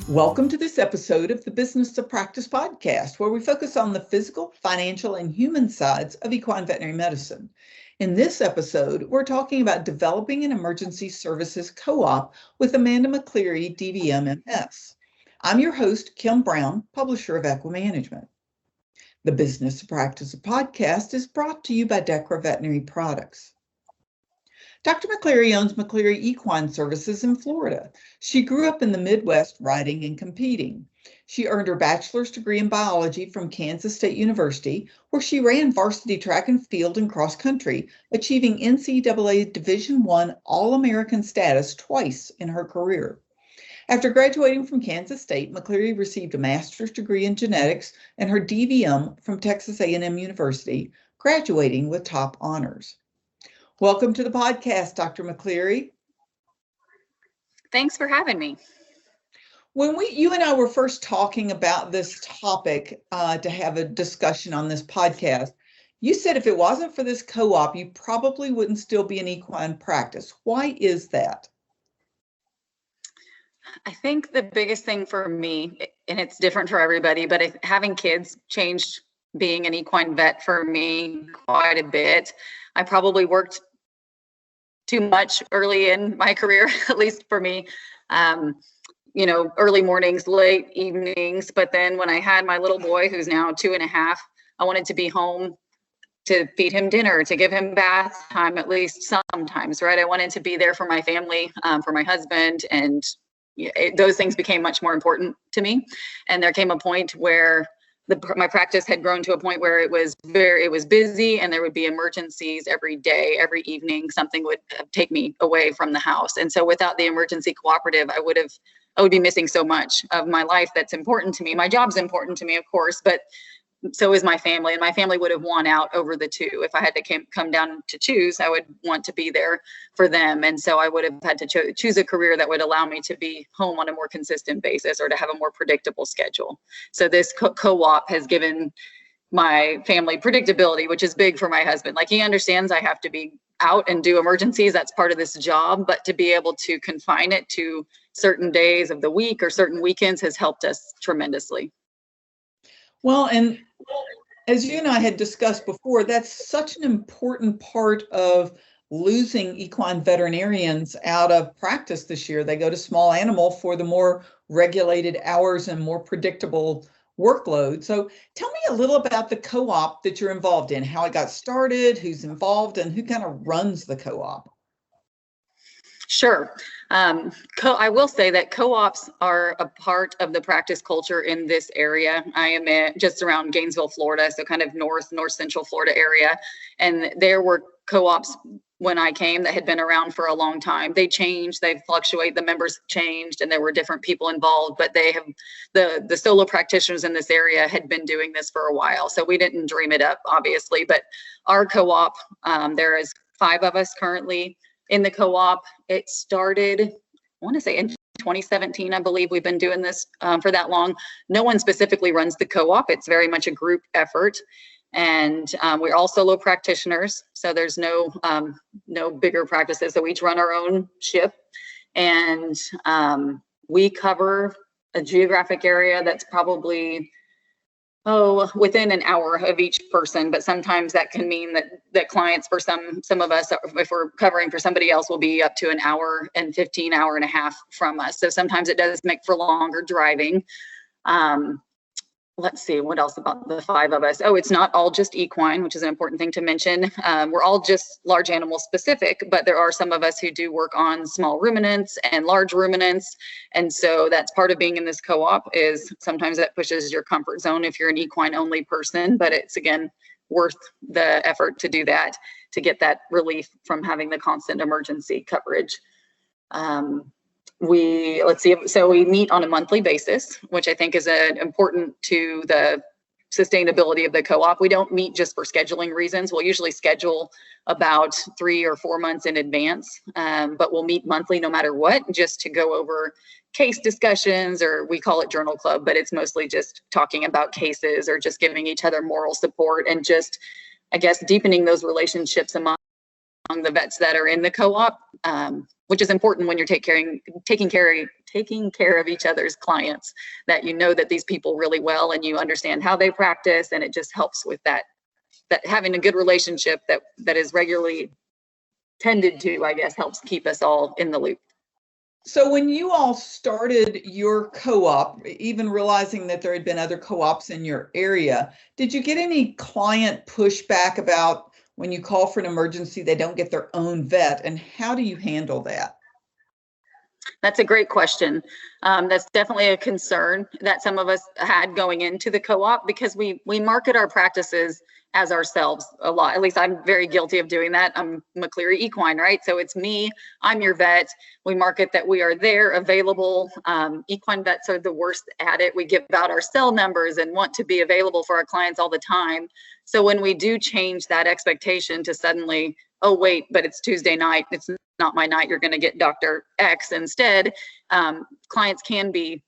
Welcome to this episode of the Business of Practice podcast, where we focus on the physical, financial, and human sides of equine veterinary medicine. In this episode, we're talking about developing an emergency services co-op with Amanda McCleery, DVM-MS. I'm your host, Kim Brown, publisher of Equimanagement. The Business of Practice podcast is brought to you by Dechra Veterinary Products. Dr. McCleery owns McCleery Equine Services in Florida. She grew up in the Midwest riding and competing. She earned her bachelor's degree in biology from Kansas State University, where she ran varsity track and field and cross country, achieving NCAA Division I All-American status twice in her career. After graduating from Kansas State, McCleery received a master's degree in genetics and her DVM from Texas A&M University, graduating with top honors. Welcome to the podcast, Dr. McCleery. Thanks for having me. When you and I were first talking about this topic to have a discussion on this podcast, you said if it wasn't for this co-op, you probably wouldn't still be in equine practice. Why is that? I think the biggest thing for me, and it's different for everybody, but having kids changed being an equine vet for me quite a bit. I probably worked too much early in my career, at least for me, early mornings, late evenings. But then when I had my little boy, who's now 2.5, I wanted to be home to feed him dinner, to give him bath time, at least sometimes, right? I wanted to be there for my family, for my husband, and those things became much more important to me. And there came a point where my practice had grown to a point where it was busy, and there would be emergencies every day, every evening. Something would take me away from the house. And so without the emergency cooperative, I would be missing so much of my life that's important to me. My job's important to me, of course, but so is my family, and my family would have won out over the two. If I had to come down to choose, I would want to be there for them. And so I would have had to choose a career that would allow me to be home on a more consistent basis, or to have a more predictable schedule. So this co-op has given my family predictability, which is big for my husband. Like, he understands I have to be out and do emergencies. That's part of this job, but to be able to confine it to certain days of the week or certain weekends has helped us tremendously. Well, and as you and I had discussed before, that's such an important part of losing equine veterinarians out of practice this year. They go to small animal for the more regulated hours and more predictable workload. So tell me a little about the co-op that you're involved in, how it got started, who's involved, and who kind of runs the co-op. Sure. I will say that co-ops are a part of the practice culture in this area. I am just around Gainesville, Florida, so kind of north central Florida area. And there were co-ops when I came that had been around for a long time. They changed, they fluctuate, the members changed, and there were different people involved, but they have the solo practitioners in this area had been doing this for a while. So we didn't dream it up, obviously, but our co-op, there is 5 of us currently in the co-op. It started, I want to say in 2017, I believe. We've been doing this for that long. No one specifically runs the co-op. It's very much a group effort. And we're all solo practitioners. So there's no bigger practices. So we each run our own ship. And we cover a geographic area that's probably within an hour of each person, but sometimes that can mean that clients, for some of us, if we're covering for somebody else, will be up to an hour and 15, hour and a half from us. So sometimes it does make for longer driving. Let's see, what else about the 5 of us? It's not all just equine, which is an important thing to mention. We're all just large animal specific, but there are some of us who do work on small ruminants and large ruminants. And so that's part of being in this co-op, is sometimes that pushes your comfort zone if you're an equine only person, but it's, again, worth the effort to do that, to get that relief from having the constant emergency coverage. We meet on a monthly basis, which I think is important to the sustainability of the co-op. We don't meet just for scheduling reasons. We'll usually schedule about 3 or 4 months in advance, but we'll meet monthly no matter what, just to go over case discussions, or we call it journal club, but it's mostly just talking about cases or just giving each other moral support and just, I guess, deepening those relationships among the vets that are in the co-op, which is important when you're taking care of each other's clients, that you know that these people really well and you understand how they practice, and it just helps with that having a good relationship that is regularly tended to, I guess, helps keep us all in the loop. So when you all started your co-op, even realizing that there had been other co-ops in your area, did you get any client pushback about when you call for an emergency, they don't get their own vet? And how do you handle that? That's a great question. That's definitely a concern that some of us had going into the co-op, because we market our practices as ourselves a lot. At least I'm very guilty of doing that. I'm McCleery Equine, right? So it's me, I'm your vet. We market that we are there, available. Equine vets are the worst at it. We give out our cell numbers and want to be available for our clients all the time. So when we do change that expectation to suddenly, oh wait, but it's Tuesday night, it's not my night, you're going to get Dr. X instead, clients can be,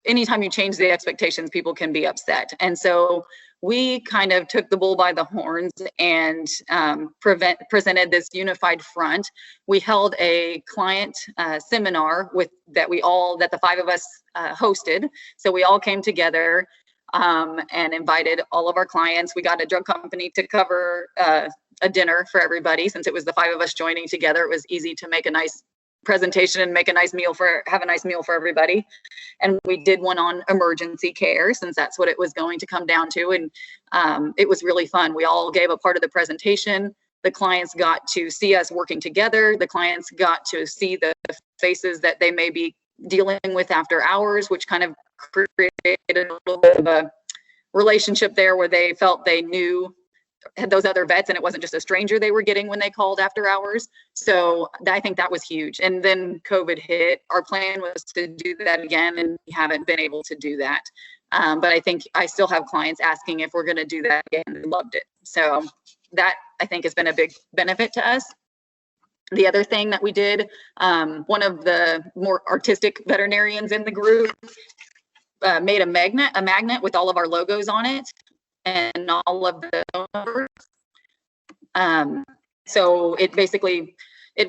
anytime you change the expectations, people can be upset. And so we kind of took the bull by the horns and presented this unified front. We held a client seminar that the 5 of us hosted. So we all came together and invited all of our clients. We got a drug company to cover a dinner for everybody. Since it was the 5 of us joining together, it was easy to make a nice presentation and have a nice meal for everybody. And we did one on emergency care, since that's what it was going to come down to. And it was really fun. We all gave a part of the presentation. The clients got to see us working together. The clients got to see the faces that they may be dealing with after hours, which kind of created a little bit of a relationship there, where they felt they had those other vets, and it wasn't just a stranger they were getting when they called after hours. So I think that was huge. And then COVID hit. Our plan was to do that again, and we haven't been able to do that. But I think I still have clients asking if we're going to do that again. They loved it. So that, I think, has been a big benefit to us. The other thing that we did, one of the more artistic veterinarians in the group made a magnet with all of our logos on it and all of the phone numbers. So it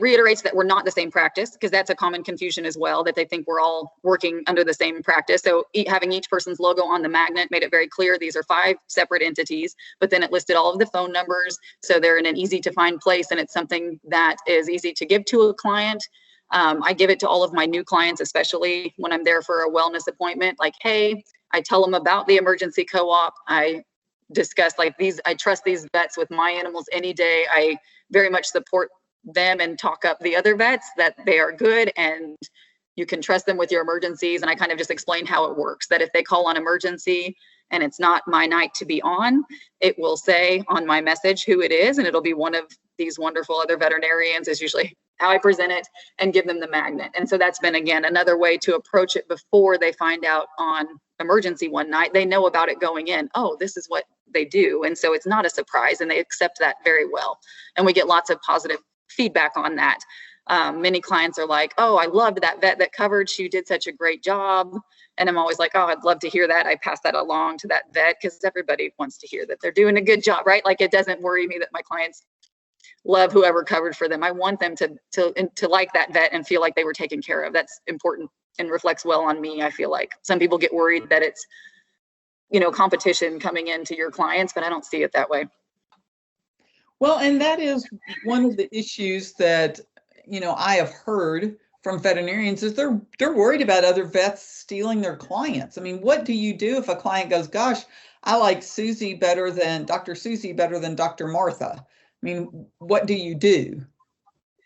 reiterates that we're not the same practice, because that's a common confusion as well, that they think we're all working under the same practice. So having each person's logo on the magnet made it very clear these are 5 separate entities, but then it listed all of the phone numbers, so they're in an easy to find place, and it's something that is easy to give to a client. I give it to all of my new clients, especially when I'm there for a wellness appointment. Like, hey, I tell them about the emergency co-op. I discuss I trust these vets with my animals any day. I very much support them and talk up the other vets, that they are good and you can trust them with your emergencies. And I kind of just explain how it works, that if they call on emergency and it's not my night to be on, it will say on my message who it is, and it'll be one of these wonderful other veterinarians, is usually how I present it, and give them the magnet. And so that's been, again, another way to approach it before they find out on emergency one night. They know about it going in. Oh, this is what they do. And so it's not a surprise, and they accept that very well. And we get lots of positive feedback on that. Many clients are like, oh, I loved that vet that covered. She did such a great job. And I'm always like, oh, I'd love to hear that. I pass that along to that vet, because everybody wants to hear that they're doing a good job, right? Like, it doesn't worry me that my clients love whoever covered for them. I want them to like that vet and feel like they were taken care of. That's important and reflects well on me. I feel like some people get worried that it's, competition coming into your clients, but I don't see it that way. Well, and that is one of the issues that, I have heard from veterinarians, is they're worried about other vets stealing their clients. I mean, what do you do if a client goes, gosh, I like Dr. Susie better than Dr. Martha? I mean, what do you do?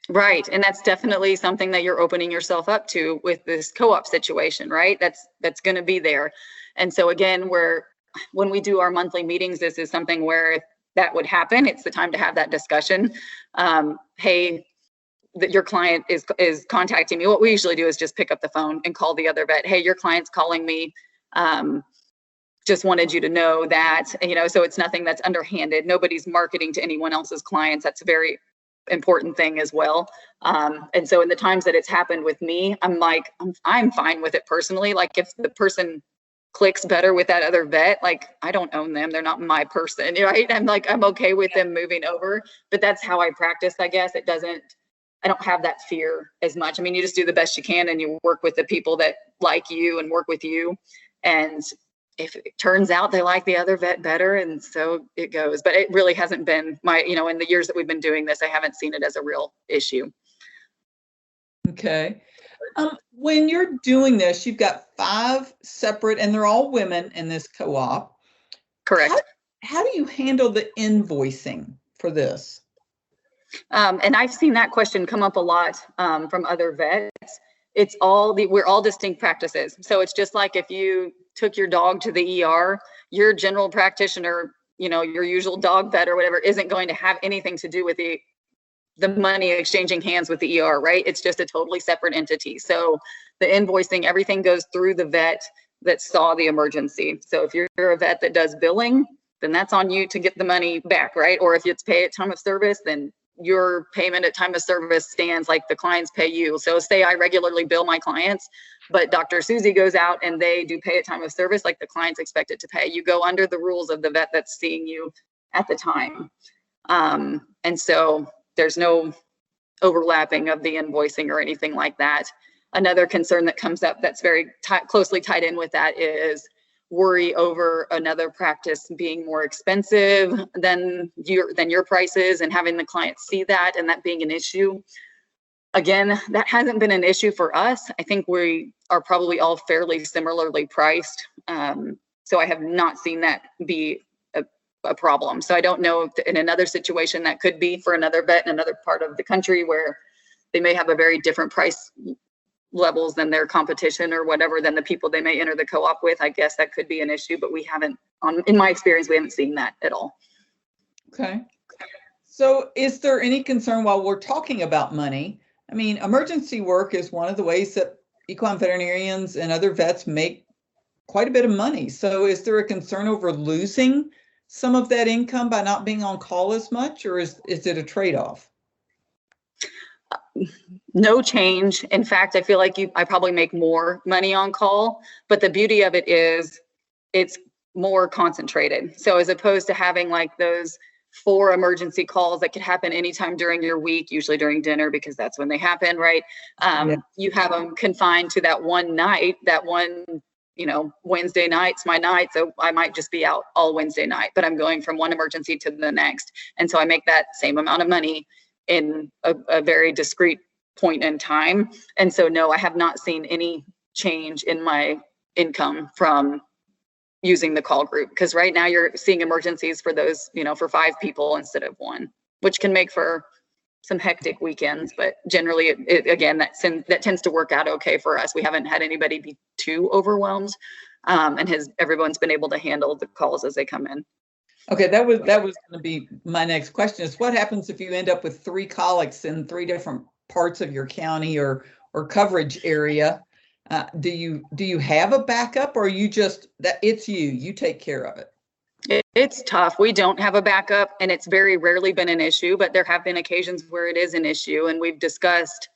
Right. And that's definitely something that you're opening yourself up to with this co-op situation, right? That's going to be there. And so again, when we do our monthly meetings, this is something where if that would happen, it's the time to have that discussion. Hey, that your client is contacting me. What we usually do is just pick up the phone and call the other vet. Hey, your client's calling me. Just wanted you to know that, so it's nothing that's underhanded. Nobody's marketing to anyone else's clients. That's a very important thing as well. And so in the times that it's happened with me, I'm like, I'm fine with it personally. Like, if the person clicks better with that other vet. Like, I don't own them. They're not my person, right? I'm like, I'm okay with them moving over, but that's how I practice, I guess. I don't have that fear as much. I mean, you just do the best you can and you work with the people that like you and work with you. And if it turns out they like the other vet better, and so it goes. But it really hasn't been in the years that we've been doing this, I haven't seen it as a real issue. Okay. When you're doing this, you've got 5 separate, and they're all women in this co-op. Correct. How do you handle the invoicing for this? And I've seen that question come up a lot from other vets. We're all distinct practices. So it's just like if you took your dog to the ER, your general practitioner, your usual dog vet or whatever, isn't going to have anything to do with the money exchanging hands with the ER, right? It's just a totally separate entity. So the invoicing, everything goes through the vet that saw the emergency. So if you're a vet that does billing, then that's on you to get the money back, right? Or if it's pay at time of service, then your payment at time of service stands like the clients pay you. So say I regularly bill my clients, but Dr. Susie goes out and they do pay at time of service like the client's expected to pay. You go under the rules of the vet that's seeing you at the time. And so there's no overlapping of the invoicing or anything like that. Another concern that comes up that's very closely tied in with that is worry over another practice being more expensive than your prices, and having the client see that and that being an issue. Again, that hasn't been an issue for us. I think we are probably all fairly similarly priced. So I have not seen that be a problem. So I don't know if in another situation that could be for another vet in another part of the country where they may have a very different price levels than their competition or whatever, than the people they may enter the co-op with. I guess that could be an issue, but we haven't, in my experience, we haven't seen that at all. Okay. So is there any concern while we're talking about money? I mean, emergency work is one of the ways that equine veterinarians and other vets make quite a bit of money. So is there a concern over losing some of that income by not being on call as much, or is it a trade-off? No change. In fact, I feel like I probably make more money on call, but the beauty of it is it's more concentrated. So as opposed to having like those 4 emergency calls that could happen anytime during your week, usually during dinner, because that's when they happen, right? Yeah. You have them confined to that one night, that one, Wednesday night's my night. So I might just be out all Wednesday night, but I'm going from one emergency to the next. And so I make that same amount of money in a very discrete point in time. And so, no, I have not seen any change in my income from using the call group, because right now you're seeing emergencies for those, for 5 people instead of 1, which can make for some hectic weekends. But generally, again, that tends to work out okay for us. We haven't had anybody be too overwhelmed, and everyone's been able to handle the calls as they come in. Okay, that was going to be my next question, is what happens if you end up with 3 colics in 3 different parts of your county or coverage area? Do you have a backup, or are you just that it's you take care of it? It's tough. We don't have a backup, and it's very rarely been an issue, but there have been occasions where it is an issue, and we've discussed,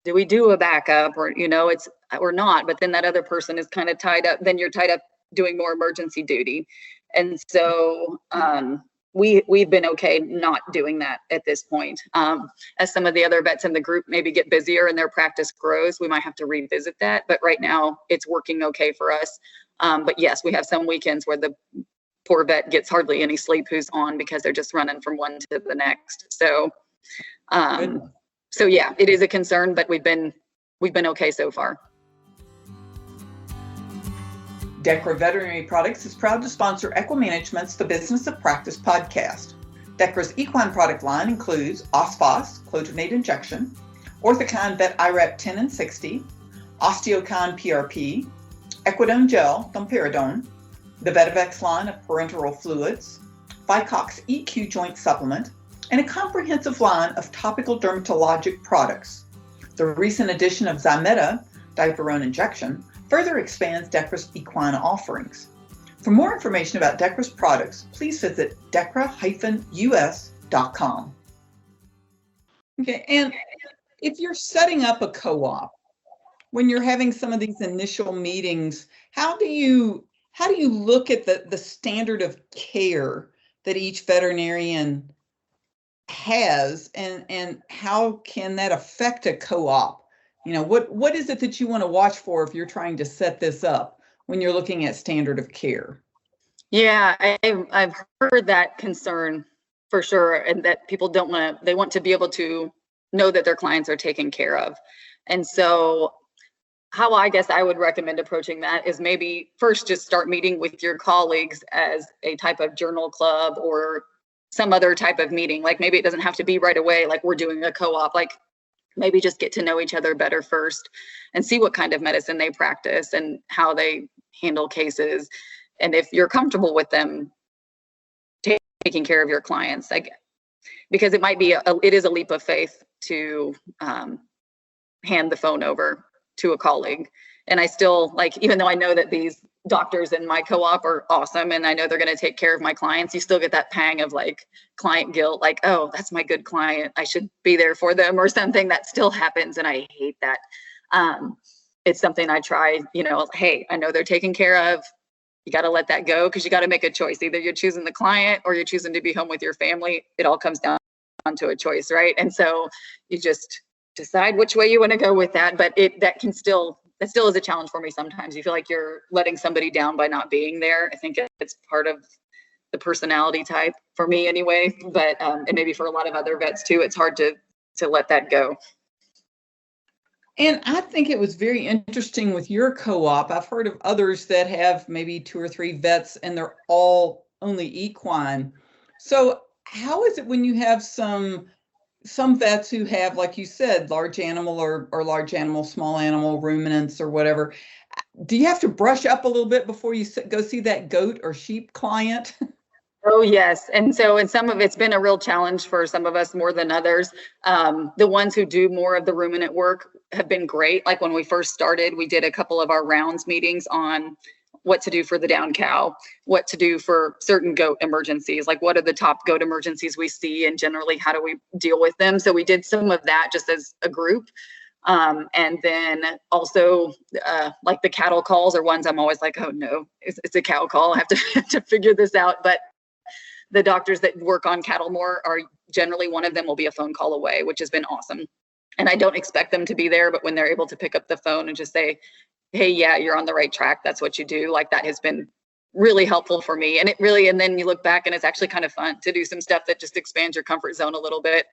do we do a backup, or it's or not, but then that other person is kind of tied up, then you're tied up doing more emergency duty. And so we've been okay not doing that at this point. As some of the other vets in the group maybe get busier and their practice grows, we might have to revisit that. But right now it's working okay for us. But yes, we have some weekends where the poor vet gets hardly any sleep who's on, because they're just running from one to the next. So, so yeah, it is a concern, but we've been okay so far. Dechra Veterinary Products is proud to sponsor Equimanagement's The Business of Practice podcast. Dechra's equine product line includes Osphos, clotronate injection, Orthokine Vet IRAP 10 and 60, Osteokine PRP, Equidone Gel, domperidone, the Vetivex line of parenteral fluids, Vicox EQ joint supplement, and a comprehensive line of topical dermatologic products. The recent addition of Zymeta, diaperone injection, further expands Dechra's equine offerings. For more information about Dechra's products, please visit dechra-us.com. Okay, and if you're setting up a co-op, when you're having some of these initial meetings, how do you how do you look at the standard of care that each veterinarian has, and how can that affect a co-op? You know, what is it that you want to watch for if you're trying to set this up when you're looking at standard of care? Yeah, I've heard that concern for sure, and that people don't want to, they want to be able to know that their clients are taken care of. And so how I guess I would recommend approaching that is maybe first just start meeting with your colleagues as a type of journal club or some other type of meeting. Like maybe it doesn't have to be right away, like we're doing a co-op, like maybe just get to know each other better first and see what kind of medicine they practice and how they handle cases. And if you're comfortable with them taking care of your clients, like, because it might be, it is a leap of faith to hand the phone over to a colleague. And I still, like, even though I know that these doctors in my co-op are awesome and I know they're going to take care of my clients, you still get that pang of like client guilt, like, oh, that's my good client, I should be there for them or something. That still happens and I hate that. It's something I try, you know, hey, I know they're taken care of. You got to let that go, because you got to make a choice. Either you're choosing the client or you're choosing to be home with your family. It all comes down to a choice, right? And so you just decide which way you want to go with that. But that still is a challenge for me sometimes. You feel like you're letting somebody down by not being there. I think it's part of the personality type for me anyway, but and maybe for a lot of other vets too. It's hard to let that go. And I think it was very interesting with your co-op. I've heard of others that have maybe 2 or 3 vets and they're all only equine. So how is it when you have some vets who have, like you said, large animal or large animal, small animal, ruminants or whatever? Do you have to brush up a little bit before you go see that goat or sheep client? Oh, yes. And so, some of it's been a real challenge for some of us more than others. The ones who do more of the ruminant work have been great. Like when we first started, we did a couple of our rounds meetings on what to do for the down cow, what to do for certain goat emergencies, like what are the top goat emergencies we see, and generally how do we deal with them. So we did some of that just as a group. And then also like the cattle calls are ones I'm always like, oh no, it's a cow call. I have to figure this out. But the doctors that work on cattle more are generally, one of them will be a phone call away, which has been awesome. And I don't expect them to be there, but when they're able to pick up the phone and just say, hey, yeah, you're on the right track, that's what you do, like that has been really helpful for me. And then you look back and it's actually kind of fun to do some stuff that just expands your comfort zone a little bit.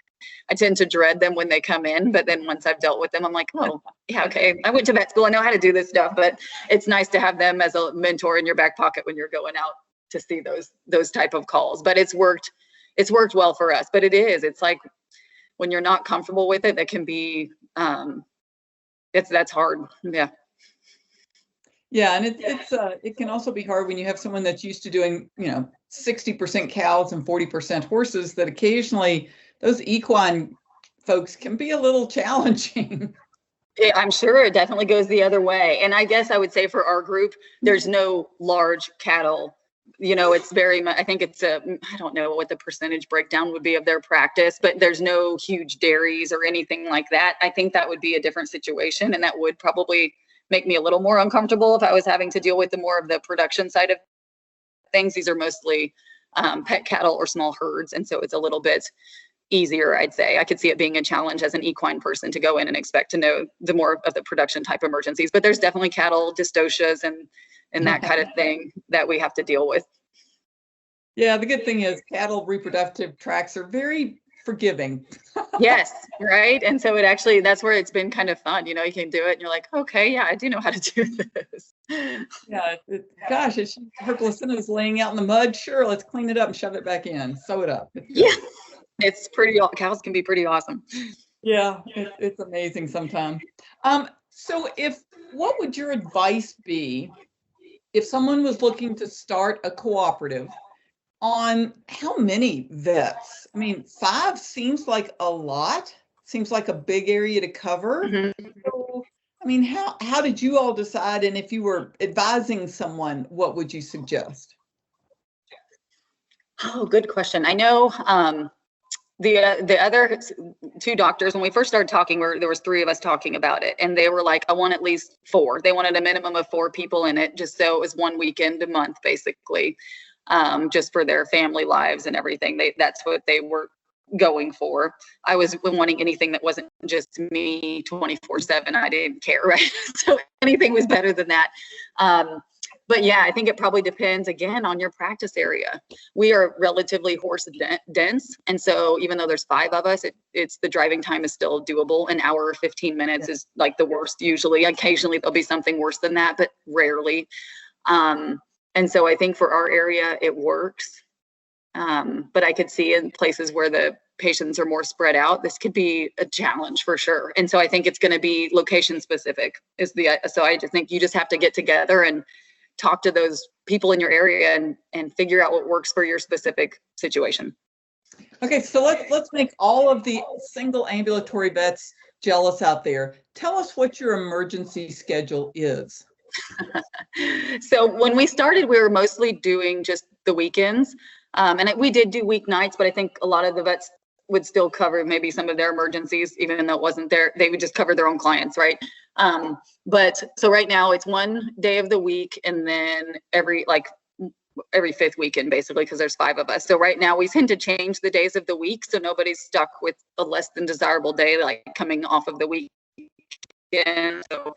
I tend to dread them when they come in, but then once I've dealt with them, I'm like, oh, yeah, okay, I went to vet school, I know how to do this stuff. But it's nice to have them as a mentor in your back pocket when you're going out to see those type of calls. But it's worked well for us. But it's like when you're not comfortable with it, that can be that's hard. Yeah. Yeah, and it can also be hard when you have someone that's used to doing, 60% cows and 40% horses, that occasionally those equine folks can be a little challenging. I'm sure it definitely goes the other way. And I guess I would say for our group, there's no large cattle. It's very much, I think it's I don't know what the percentage breakdown would be of their practice, but there's no huge dairies or anything like that. I think that would be a different situation, and that would probably make me a little more uncomfortable if I was having to deal with more of the production side of things. These are mostly pet cattle or small herds, and so it's a little bit easier, I'd say. I could see it being a challenge as an equine person to go in and expect to know the more of the production type emergencies, but there's definitely cattle dystocias and that kind of thing that we have to deal with. Yeah, the good thing is cattle reproductive tracts are very forgiving. Yes, right. And so that's where it's been kind of fun. You can do it and you're like, okay, yeah, I do know how to do this. Yeah, gosh, her placenta is laying out in the mud. Sure, let's clean it up and shove it back in, sew it up. Yeah, it's pretty, cows can be pretty awesome. Yeah, it's amazing sometimes. So what would your advice be if someone was looking to start a cooperative, on how many vets? I mean, 5 seems like a lot, seems like a big area to cover. Mm-hmm. So, I mean, how did you all decide? And if you were advising someone, what would you suggest? Oh, good question. I know The other two doctors, when we first started talking, there was 3 of us talking about it, and they were like, I want at least 4. They wanted a minimum of 4 people in it, just so it was one weekend a month, basically, just for their family lives and everything. That's what they were going for. I was wanting anything that wasn't just me 24/7. I didn't care, right? So anything was better than that. But yeah, I think it probably depends again on your practice area. We are relatively horse dense. And so even though there's 5 of us, it's the driving time is still doable. An hour or 15 minutes is like the worst usually. Occasionally there'll be something worse than that, but rarely. And so I think for our area, it works. But I could see in places where the patients are more spread out, this could be a challenge for sure. And so I think it's going to be location specific so I just think you just have to get together and talk to those people in your area and figure out what works for your specific situation. Okay, so let's make all of the single ambulatory vets jealous out there. Tell us what your emergency schedule is. So when we started, we were mostly doing just the weekends. And we did do weeknights, but I think a lot of the vets would still cover maybe some of their emergencies, even though it wasn't there. They would just cover their own clients, right? But so right now it's one day of the week, and then every 5th weekend, basically, because there's 5 of us. So right now we tend to change the days of the week, so nobody's stuck with a less than desirable day, like coming off of the weekend. So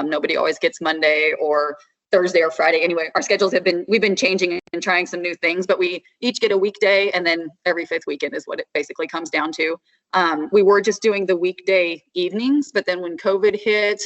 nobody always gets Monday or Thursday or Friday. Anyway, our schedules we've been changing and trying some new things, but we each get a weekday, and then every 5th weekend is what it basically comes down to. We were just doing the weekday evenings, but then when COVID hit,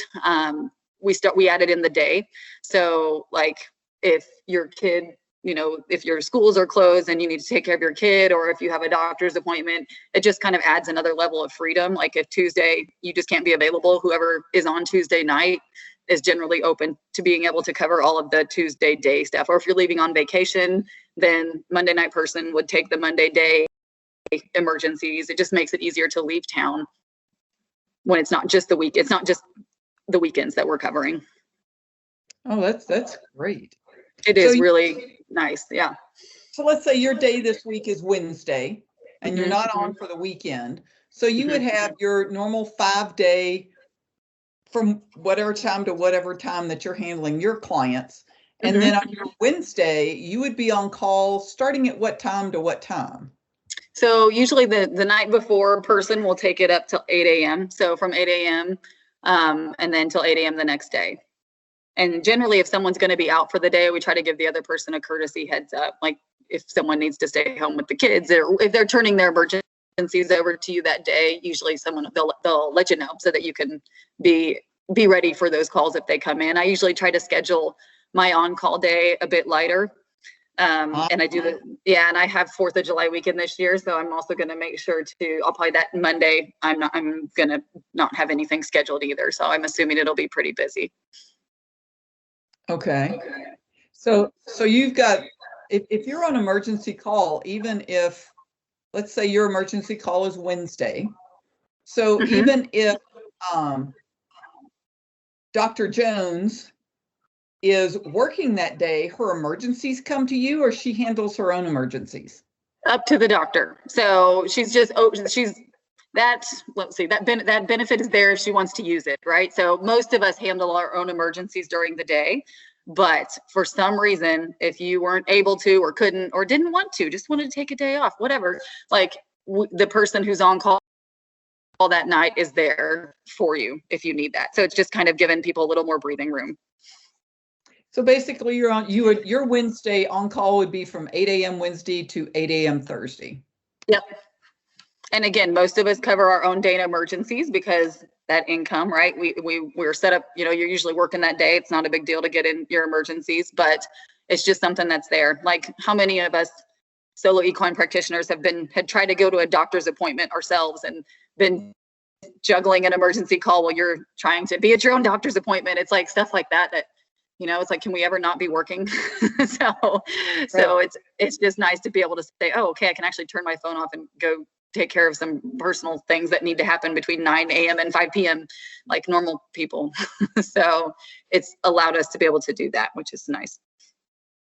we added in the day. So like if your kid, if your schools are closed and you need to take care of your kid, or if you have a doctor's appointment, it just kind of adds another level of freedom. Like if Tuesday you just can't be available, whoever is on Tuesday night is generally open to being able to cover all of the Tuesday day stuff. Or if you're leaving on vacation, then Monday night person would take the Monday day emergencies. It just makes it easier to leave town when it's not just the week. It's not just the weekends that we're covering. Oh, that's great. It is really nice. Yeah. So let's say your day this week is Wednesday and you're not on for the weekend. So you would have your normal 5-day from whatever time to whatever time that you're handling your clients. And then on your Wednesday, you would be on call starting at what time to what time? So usually the night before person will take it up till 8 a.m. So from 8 a.m. And then till 8 a.m. the next day. And generally, if someone's going to be out for the day, we try to give the other person a courtesy heads up. Like if someone needs to stay home with the kids, or if they're turning their emergencies over to you that day, usually they'll let you know so that you can be ready for those calls if they come in. I usually try to schedule my on-call day a bit lighter. And I do and I have 4th of July weekend this year. So I'm also going to make sure I'll probably that Monday, I'm going to not have anything scheduled either. So I'm assuming it'll be pretty busy. Okay. So you've got, if you're on emergency call, even if, let's say your emergency call is Wednesday. So even if Dr. Jones is working that day, her emergencies come to you, or she handles her own emergencies? Up to the doctor. So that benefit is there if she wants to use it, right? So most of us handle our own emergencies during the day, but for some reason, if you weren't able to or couldn't or didn't want to, just wanted to take a day off, whatever, like the person who's on call that night is there for you if you need that. So it's just kind of giving people a little more breathing room. So basically your Wednesday on call would be from 8 a.m. Wednesday to 8 a.m. Thursday. Yep. And again, most of us cover our own day in emergencies because that income, right? We're set up, you're usually working that day. It's not a big deal to get in your emergencies, but it's just something that's there. Like how many of us solo equine practitioners had tried to go to a doctor's appointment ourselves and been juggling an emergency call while you're trying to be at your own doctor's appointment. It's like stuff like that, it's like, can we ever not be working? So it's just nice to be able to say, oh, okay, I can actually turn my phone off and go take care of some personal things that need to happen between 9 a.m. and 5 p.m. like normal people. So it's allowed us to be able to do that, which is nice.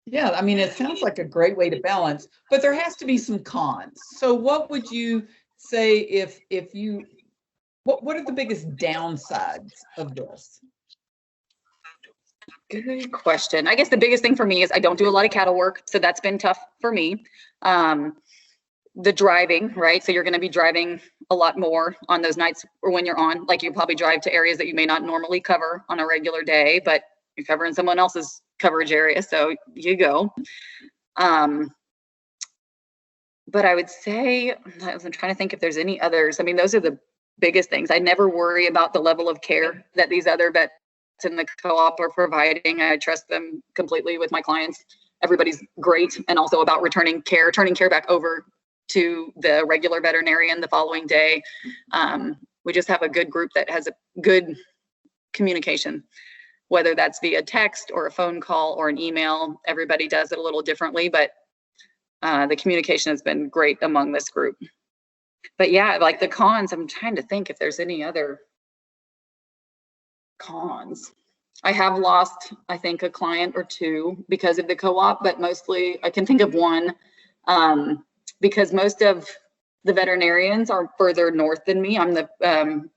Yeah, I mean, it sounds like a great way to balance, but there has to be some cons. So what would you say if you what are the biggest downsides of this? Good question. I guess the biggest thing for me is I don't do a lot of cattle work, so that's been tough for me. The driving, right? So you're going to be driving a lot more on those nights or when you're on, like you probably drive to areas that you may not normally cover on a regular day, but you're covering someone else's coverage area, so you go. But I would say, I'm trying to think if there's any others. I mean, those are the biggest things. I never worry about the level of care that these other vets in the co-op are providing. I trust them completely with my clients. Everybody's great, and also about turning care back over to the regular veterinarian the following day. We just have a good group that has a good communication, whether that's via text or a phone call or an email. Everybody does it a little differently, but the communication has been great among this group. But yeah, like the cons, I'm trying to think if there's any other cons. I have lost, I think, a client or two because of the co-op, but mostly I can think of one, because most of the veterinarians are further north than me. I'm the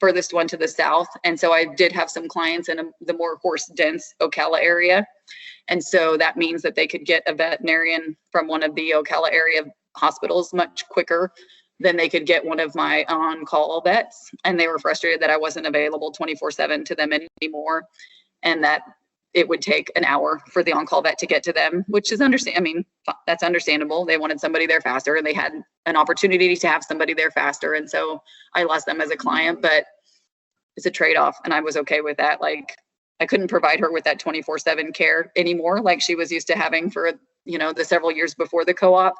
furthest one to the south. And so I did have some clients in the more horse-dense Ocala area. And so that means that they could get a veterinarian from one of the Ocala area hospitals much quicker than they could get one of my on-call vets. And they were frustrated that I wasn't available 24/7 to them anymore, and that it would take an hour for the on-call vet to get to them, which is that's understandable. They wanted somebody there faster, and they had an opportunity to have somebody there faster. And so I lost them as a client, but it's a trade-off, and I was okay with that. Like, I couldn't provide her with that 24/7 care anymore, like she was used to having for, the several years before the co-op.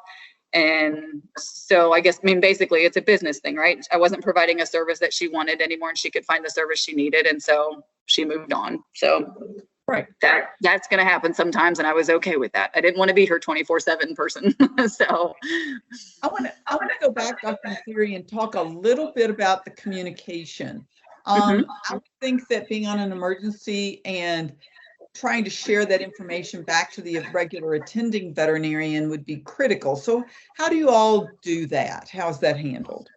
And so I guess, basically it's a business thing, right? I wasn't providing a service that she wanted anymore, and she could find the service she needed. And so she moved on. So Right. That's going to happen sometimes. And I was okay with that. I didn't want to be her 24/7 person. So I want to go back, Dr. McCleery, and talk a little bit about the communication. I would think that being on an emergency and trying to share that information back to the regular attending veterinarian would be critical. So how do you all do that? How's that handled?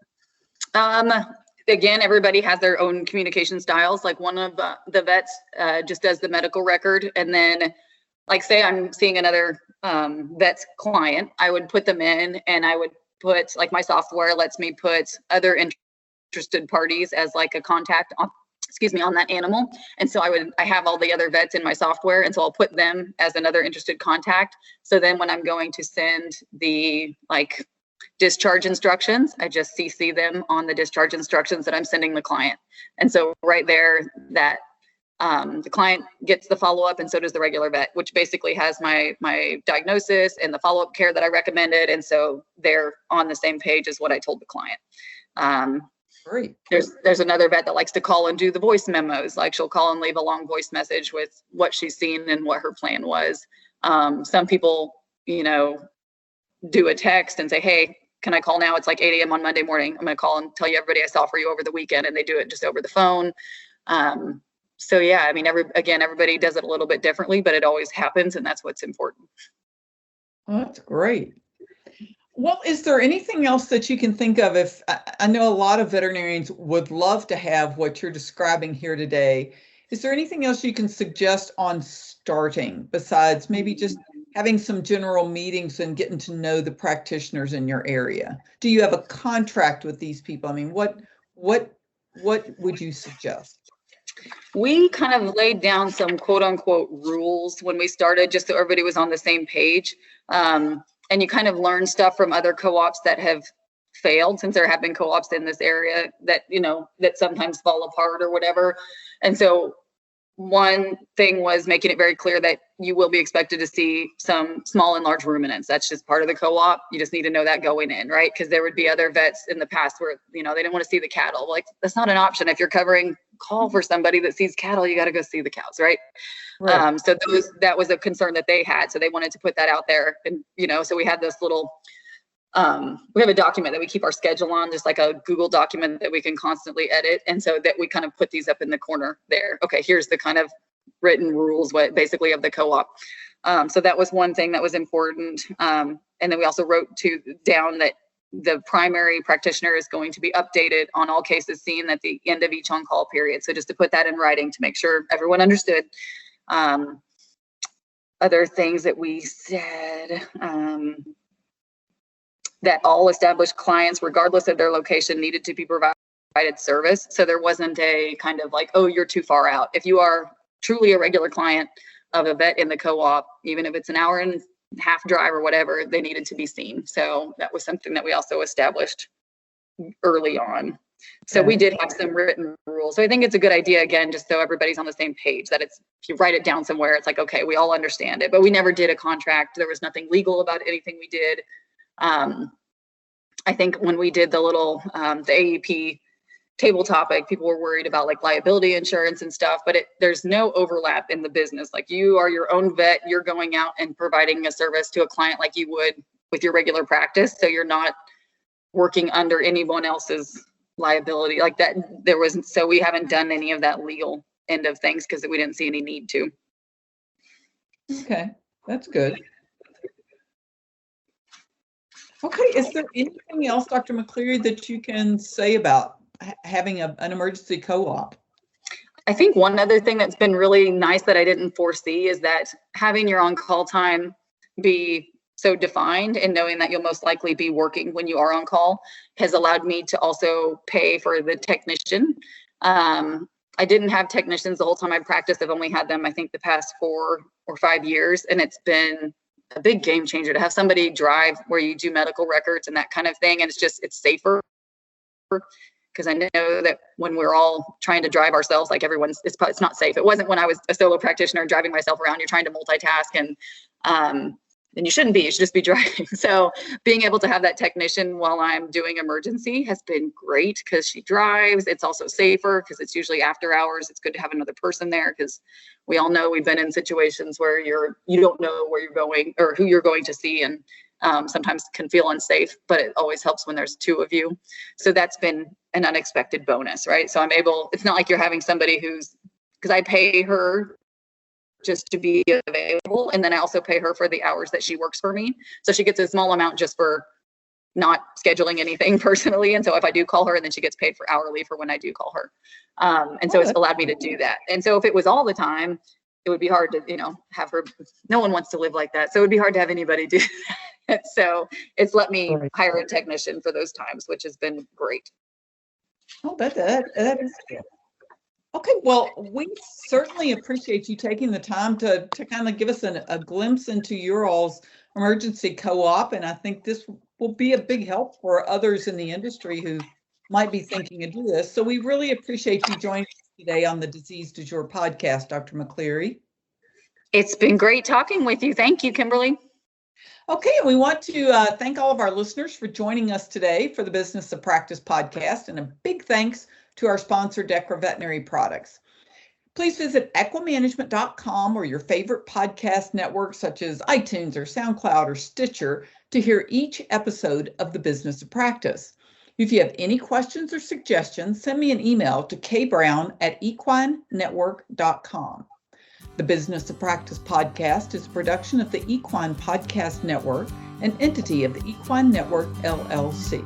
Again, everybody has their own communication styles. Like one of the vets just does the medical record. And then, like, say I'm seeing another vet's client, I would put them in, and I would put, like, my software lets me put other interested parties as like a contact on that animal. And so I have all the other vets in my software. And so I'll put them as another interested contact. So then when I'm going to send the discharge instructions, I just CC them on the discharge instructions that I'm sending the client. And so right there, that the client gets the follow-up, and so does the regular vet, which basically has my diagnosis and the follow-up care that I recommended. And so they're on the same page as what I told the client. Great. There's another vet that likes to call and do the voice memos. Like, she'll call and leave a long voice message with what she's seen and what her plan was. Some people, do a text and say, hey, can I call now? It's like 8 a.m. on Monday morning. I'm going to call and tell you everybody I saw for you over the weekend. And they do it just over the phone. So yeah, everybody does it a little bit differently, but it always happens. And that's what's important. Oh, that's great. Well, is there anything else that you can think of? If I know a lot of veterinarians would love to have what you're describing here today. Is there anything else you can suggest on starting besides maybe just having some general meetings and getting to know the practitioners in your area? Do you have a contract with these people? I mean, what would you suggest? We kind of laid down some quote unquote rules when we started, just so everybody was on the same page. And you kind of learn stuff from other co-ops that have failed, since there have been co-ops in this area that, that sometimes fall apart or whatever. And so one thing was making it very clear that you will be expected to see some small and large ruminants. That's just part of the co-op. You just need to know that going in, right? Because there would be other vets in the past where, they didn't want to see the cattle. Like, that's not an option. If you're covering call for somebody that sees cattle, you got to go see the cows, right? Right. So that was a concern that they had. So they wanted to put that out there. And, so we had this little, we have a document that we keep our schedule on, just like a Google document that we can constantly edit. And so that we kind of put these up in the corner there. Okay, here's the kind of written rules, basically, of the co-op. So that was one thing that was important. And then we also wrote down that the primary practitioner is going to be updated on all cases seen at the end of each on-call period. So just to put that in writing to make sure everyone understood. Other things that we said, that all established clients, regardless of their location, needed to be provided service. So there wasn't a kind of like, oh, you're too far out. If you are truly a regular client of a vet in the co-op, even if it's an hour and a half drive or whatever, they needed to be seen. So that was something that we also established early on. So we did have some written rules. So I think it's a good idea, again, just so everybody's on the same page, that it's, if you write it down somewhere, it's like, okay, we all understand it, but we never did a contract. There was nothing legal about anything we did. I think when we did the little, the AEP table topic, people were worried about like liability insurance and stuff, but there's no overlap in the business. Like, you are your own vet, you're going out and providing a service to a client like you would with your regular practice. So you're not working under anyone else's liability like that. So we haven't done any of that legal end of things because we didn't see any need to. Okay, that's good. Okay, is there anything else, Dr. McCleery, that you can say about having an emergency co-op? I think one other thing that's been really nice that I didn't foresee is that having your on-call time be so defined and knowing that you'll most likely be working when you are on call has allowed me to also pay for the technician. I didn't have technicians the whole time I practiced. I've only had them, I think, the past 4 or 5 years, and it's been a big game changer to have somebody drive where you do medical records and that kind of thing. And it's safer, because I know that when we're all trying to drive ourselves, like it's not safe. It wasn't when I was a solo practitioner driving myself around. You're trying to multitask, and you shouldn't be. You should just be driving. So being able to have that technician while I'm doing emergency has been great, because she drives. It's also safer because it's usually after hours. It's good to have another person there, because we all know we've been in situations where you don't know where you're going or who you're going to see, and sometimes can feel unsafe, but it always helps when there's 2 of you. So that's been an unexpected bonus, right? So it's not like you're having somebody because I pay her just to be available, and then I also pay her for the hours that she works for me. So she gets a small amount just for not scheduling anything personally. And so if I do call her, and then she gets paid for hourly for when I do call her. And so it's allowed me to do that. And so if it was all the time, it would be hard to, have her. No one wants to live like that. So it would be hard to have anybody do that. So it's let me hire a technician for those times, which has been great. Oh, that is good. Okay, well, we certainly appreciate you taking the time to kind of give us a glimpse into your all's emergency co-op. And I think this will be a big help for others in the industry who might be thinking of doing this. So we really appreciate you joining us today on the Disease Du Jour podcast, Dr. McCleery. It's been great talking with you. Thank you, Kimberly. Okay, and we want to thank all of our listeners for joining us today for the Business of Practice podcast, and a big thanks to our sponsor, Dechra Veterinary Products. Please visit equimanagement.com or your favorite podcast network such as iTunes or SoundCloud or Stitcher to hear each episode of the Business of Practice. If you have any questions or suggestions, send me an email to kbrown@equinenetwork.com. The Business of Practice podcast is a production of the Equine Podcast Network, an entity of the Equine Network, LLC.